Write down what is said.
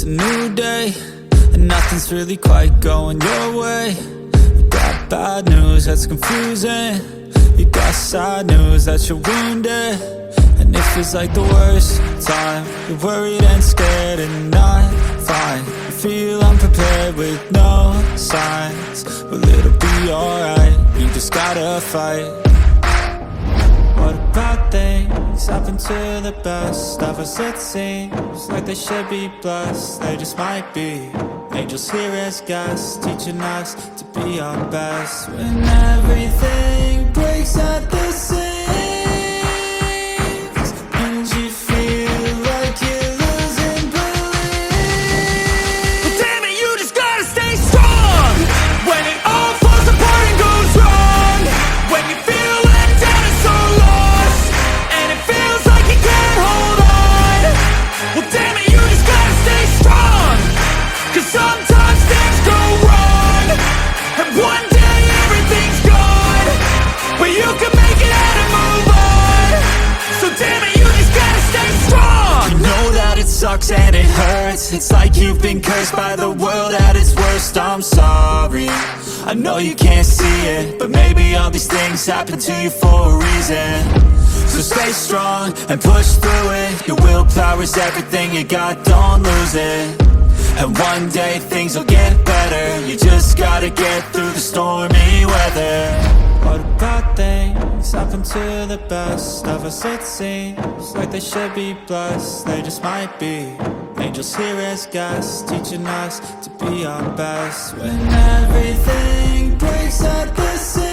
It's a new day, and nothing's really quite going your way. You got bad news that's confusing. You got sad news that you're wounded. And it feels like the worst time. You're worried and scared and not fine. You feel unprepared with no signs. Well, it'll be alright, you just gotta fight. What about things happen to the best of us? It seems like they should be blessed. They just might be angels here as guests, teaching us to be our best. When everything breaks at the seams, and you feel like you're losing belief. Well, damn it, you just gotta stay strong when it all falls apart and goes wrong. When you feel let down and so lost, and it feels like you can't hold on. Well, damn it, you just gotta stay strong, 'cause sometimes things go wrong, and one day everything's gone, but you can make it out and move on. So damn it, you just gotta stay strong. You know that it sucks and it hurts. It's like you've been cursed by the world at its worst. I'm sorry, I know you can't see it, but maybe all these things happen to you for a reason. So stay strong and push through it. Your willpower is everything you got, don't lose it. And one day things will get better. You just gotta get through the stormy weather. What about things happen to the best of us? It seems like they should be blessed. They just might be angels here as guests, teaching us to be our best. When everything breaks at the seams,